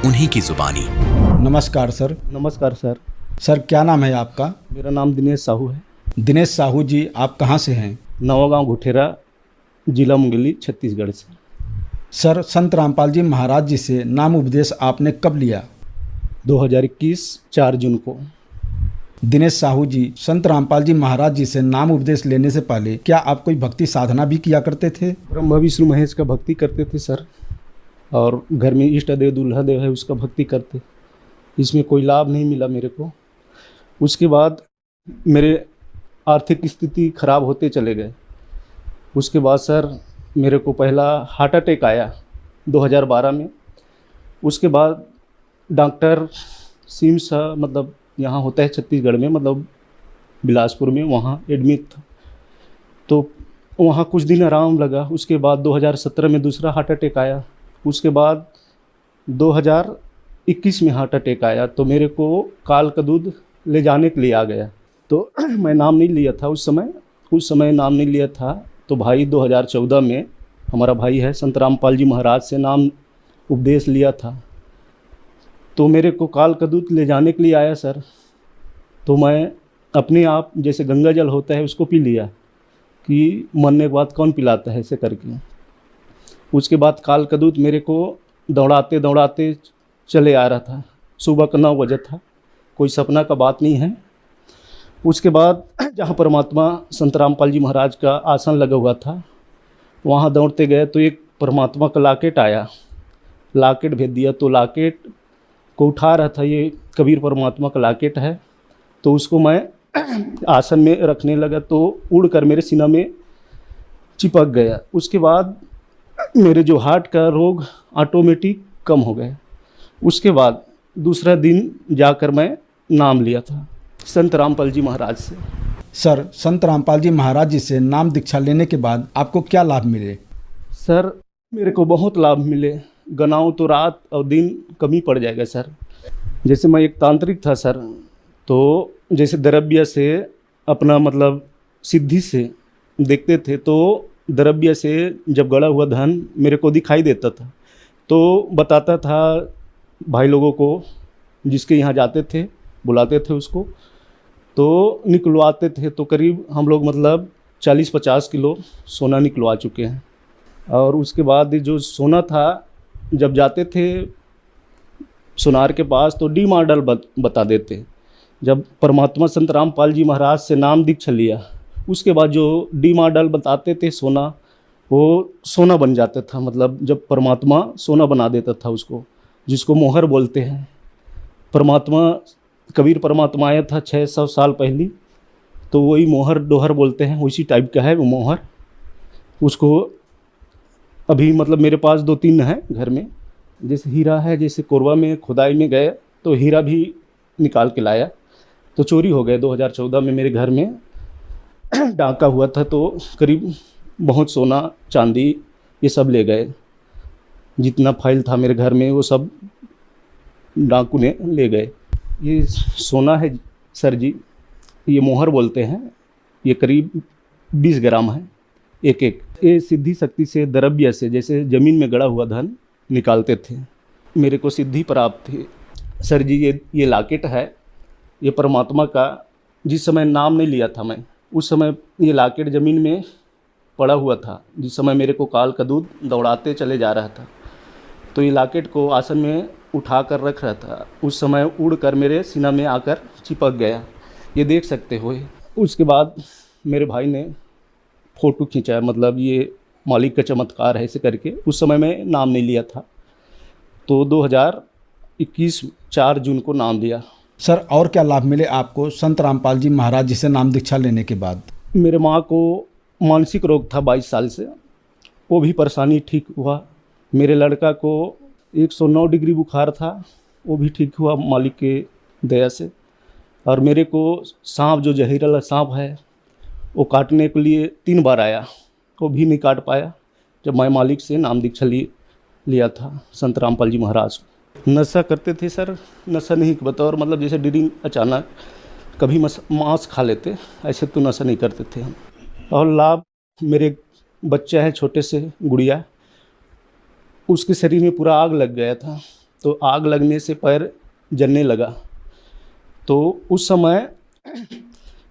उन्हीं की जुबानी। नमस्कार सर। नमस्कार सर। सर क्या नाम है आपका? मेरा नाम दिनेश साहू है। दिनेश साहू जी, आप कहाँ से हैं? नवागांव घुठेरा, जिला मुंगेली, छत्तीसगढ़ से। सर, संत रामपाल जी महाराज जी से नाम उपदेश आपने कब लिया? 2021 4 जून को। दिनेश साहू जी, संत रामपाल जी महाराज जी से नाम उपदेश लेने से पहले क्या आप कोई भक्ति साधना भी किया करते थे? ब्रह्मा विष्णु महेश का भक्ति करते थे सर, और घर में इष्ट देव दूल्हा देव है उसका भक्ति करते। इसमें कोई लाभ नहीं मिला मेरे को। उसके बाद मेरे आर्थिक स्थिति खराब होते चले गए। उसके बाद सर मेरे को पहला हार्ट अटैक आया 2012 में। उसके बाद डॉक्टर सिम्स मतलब यहाँ होता है छत्तीसगढ़ में, मतलब बिलासपुर में, वहाँ एडमिट था। तो वहाँ कुछ दिन आराम लगा। उसके बाद 2017 में दूसरा हार्ट अटैक आया। उसके बाद 2021 में हार्ट अटैक आया। तो मेरे को काल का दूध ले जाने के लिए आ गया। तो मैं नाम नहीं लिया था उस समय नाम नहीं लिया था। तो भाई 2014 में, हमारा भाई है, संत रामपाल जी महाराज से नाम उपदेश लिया था। तो मेरे को काल का दूध ले जाने के लिए आया सर। तो मैं अपने आप, जैसे गंगा जल होता है, उसको पी लिया कि मरने के बाद कौन पिलाता है, ऐसे करके। उसके बाद काल का दूध मेरे को दौड़ाते दौड़ाते चले आ रहा था। सुबह का 9 बजे था, कोई सपना का बात नहीं है। उसके बाद जहाँ परमात्मा संत रामपाल जी महाराज का आसन लगा हुआ था, वहाँ दौड़ते गए तो एक परमात्मा का लॉकेट आया। लॉकेट भेज दिया। तो लॉकेट को उठा रहा था, ये कबीर परमात्मा का लॉकेट है। तो उसको मैं आसन में रखने लगा तो उड़कर मेरे सीना में चिपक गया। उसके बाद मेरे जो हार्ट का रोग ऑटोमेटिक कम हो गया। उसके बाद दूसरा दिन जाकर मैं नाम लिया था संत रामपाल जी महाराज से। सर, संत रामपाल जी महाराज जी से नाम दीक्षा लेने के बाद आपको क्या लाभ मिले? सर मेरे को बहुत लाभ मिले। गनाऊँ तो रात और दिन कम ही पड़ जाएगा सर। जैसे मैं एक तांत्रिक था सर, तो जैसे द्रव्य से अपना मतलब सिद्धि से देखते थे, तो द्रव्य से जब गड़ा हुआ धन मेरे को दिखाई देता था, तो बताता था भाई लोगों को, जिसके यहाँ जाते थे, बुलाते थे उसको, तो निकलवाते थे। तो करीब हम लोग मतलब 40-50 किलो सोना निकलवा चुके हैं। और उसके बाद जो सोना था, जब जाते थे सोनार के पास तो डी मॉडल बता देते। जब परमात्मा संत रामपाल जी महाराज से नाम दीक्षा लिया, उसके बाद जो डी मॉडल बताते थे सोना, वो सोना बन जाता था। मतलब जब परमात्मा सोना बना देता था उसको, जिसको मोहर बोलते हैं। परमात्मा, कबीर परमात्मा आया था 600 साल पहले, तो वही मोहर डोहर बोलते हैं, उसी टाइप का है वो मोहर। उसको अभी मतलब मेरे पास 2-3 है घर में। जैसे हीरा है, जैसे कोरबा में खुदाई में गए तो हीरा भी निकाल के लाया, तो चोरी हो गए 2014 में। मेरे घर में डाका हुआ था, तो करीब बहुत सोना चांदी ये सब ले गए। जितना फाइल था मेरे घर में वो सब डाकू ने ले गए। ये सोना है सर जी, ये मोहर बोलते हैं। ये करीब 20 ग्राम है एक एक। ये सिद्धि शक्ति से, द्रव्य से, जैसे ज़मीन में गड़ा हुआ धन निकालते थे। मेरे को सिद्धि प्राप्त थी सर जी। ये लॉकेट है, ये परमात्मा का। जिस समय नाम नहीं लिया था मैं, उस समय ये लॉकेट ज़मीन में पड़ा हुआ था। जिस समय मेरे को काल का दूध दौड़ाते चले जा रहा था, तो ये लॉकेट को आसन में उठा कर रख रहा था। उस समय उड़कर मेरे सीना में आकर चिपक गया, ये देख सकते हो। उसके बाद मेरे भाई ने फ़ोटो खींचा, मतलब ये मालिक का चमत्कार है ऐसे करके। उस समय मैं नाम नहीं लिया था, तो 2021 4 जून को नाम लिया। सर, और क्या लाभ मिले आपको संत रामपाल जी महाराज जी से नाम दीक्षा लेने के बाद? मेरे माँ को मानसिक रोग था 22 साल से, वो भी परेशानी ठीक हुआ। मेरे लड़का को 109 डिग्री बुखार था, वो भी ठीक हुआ मालिक के दया से। और मेरे को सांप, जो जहरीला सांप है, वो काटने के लिए 3 बार आया, वो भी नहीं काट पाया, जब मैं मालिक से नाम दीक्षा लिया था संत रामपाल जी महाराज। नशा करते थे सर, नशा नहीं बतौर मतलब जैसे ड्रिंक, अचानक कभी मांस खा लेते, ऐसे तो नशा नहीं करते थे हम। और लाभ, मेरे बच्चा है छोटे से गुड़िया, उसके शरीर में पूरा आग लग गया था। तो आग लगने से पैर जलने लगा। तो उस समय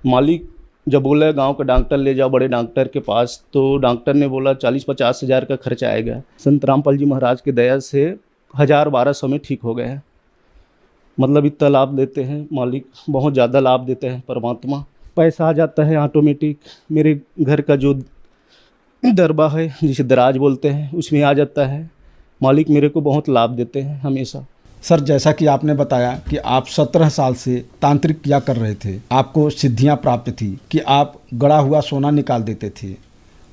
मालिक जब बोला गांव का डॉक्टर ले जाओ बड़े डॉक्टर के पास, तो डॉक्टर ने बोला 40-50 हज़ार का खर्चा आएगा। संत रामपाल जी महाराज की दया से 1000-1200 में ठीक हो गया। मतलब इतना लाभ देते हैं मालिक, बहुत ज़्यादा लाभ देते हैं परमात्मा। पैसा आ जाता है ऑटोमेटिक। मेरे घर का जो दरबा है जिसे दराज बोलते हैं उसमें आ जाता है। मालिक मेरे को बहुत लाभ देते हैं हमेशा। सर, जैसा कि आपने बताया कि आप 17 साल से तांत्रिक क्रिया कर रहे थे, आपको सिद्धियां प्राप्त थी कि आप गड़ा हुआ सोना निकाल देते थे,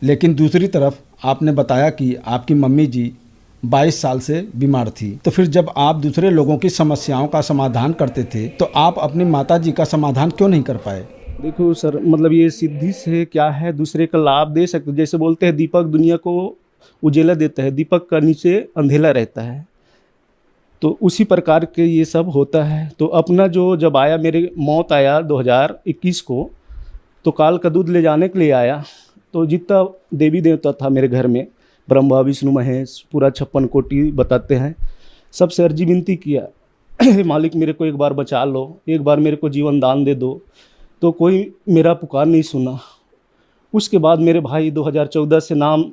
लेकिन दूसरी तरफ आपने बताया कि आपकी मम्मी जी 22 साल से बीमार थी। तो फिर जब आप दूसरे लोगों की समस्याओं का समाधान करते थे तो आप अपनी माता जी का समाधान क्यों नहीं कर पाए? देखो सर, मतलब ये सिद्धि से क्या है, दूसरे का लाभ दे सकते। जैसे बोलते हैं दीपक दुनिया को उजेला देता है, दीपक का नीचे अंधेला रहता है, तो उसी प्रकार के ये सब होता है। तो अपना जो जब आया, मेरे मौत आया 2021 को, तो काल का दूध ले जाने के लिए आया। तो जितना देवी देवता था मेरे घर में, ब्रह्मा विष्णु महेश पूरा 56 कोटि बताते हैं, सबसे अर्जी विनती किया मालिक मेरे को एक बार बचा लो, एक बार मेरे को जीवन दान दे दो। तो कोई मेरा पुकार नहीं सुना। उसके बाद मेरे भाई 2014 से नाम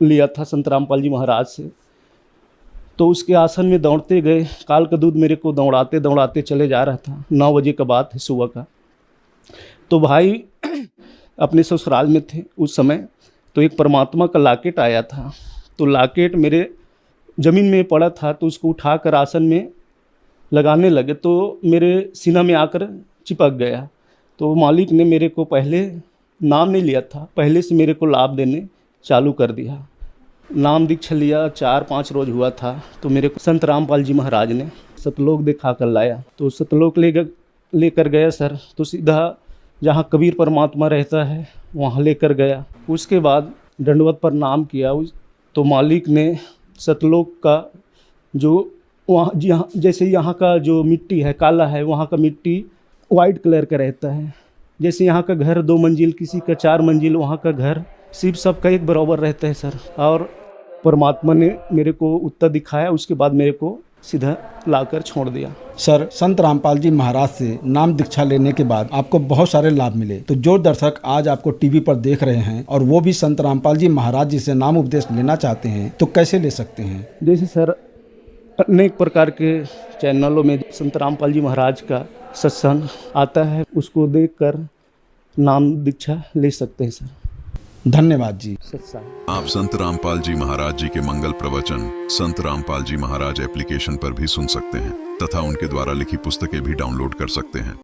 लिया था संत रामपाल जी महाराज से, तो उसके आसन में दौड़ते गए। काल का दूध मेरे को दौड़ाते दौड़ाते चले जा रहा था। 9 बजे का बात है सुबह का। तो भाई अपने ससुराल में थे उस समय, तो एक परमात्मा का लॉकेट आया था। तो लॉकेट मेरे ज़मीन में पड़ा था, तो उसको उठाकर आसन में लगाने लगे तो मेरे सीना में आकर चिपक गया। तो मालिक ने मेरे को पहले नाम नहीं लिया था, पहले से मेरे को लाभ देने चालू कर दिया। नाम दीक्षा लिया 4-5 रोज हुआ था, तो मेरे को संत रामपाल जी महाराज ने सतलोक दिखा कर लाया। तो सतलोक लेकर गया सर, तो सीधा जहाँ कबीर परमात्मा रहता है वहाँ लेकर गया। उसके बाद दंडवत पर नाम किया। तो मालिक ने सतलोक का जो वहाँ जहाँ जैसे यहाँ का जो मिट्टी है काला है, वहाँ का मिट्टी वाइट कलर का रहता है। जैसे यहाँ का घर 2 मंजिल, किसी का 4 मंजिल, वहाँ का घर सिर्फ सबका एक बराबर रहता है सर। और परमात्मा ने मेरे को उत्तर दिखाया, उसके बाद मेरे को सीधा लाकर छोड़ दिया। सर, संत रामपाल जी महाराज से नाम दीक्षा लेने के बाद आपको बहुत सारे लाभ मिले। तो जो दर्शक आज आपको टीवी पर देख रहे हैं और वो भी संत रामपाल जी महाराज जी से नाम उपदेश लेना चाहते हैं, तो कैसे ले सकते हैं? जैसे सर अनेक प्रकार के चैनलों में संत रामपाल जी महाराज का सत्संग आता है, उसको देखकर नाम दीक्षा ले सकते हैं सर। धन्यवाद जी। सत्संग आप संत रामपाल जी महाराज जी के मंगल प्रवचन संत रामपाल जी महाराज एप्लीकेशन पर भी सुन सकते हैं तथा उनके द्वारा लिखी पुस्तकें भी डाउनलोड कर सकते हैं।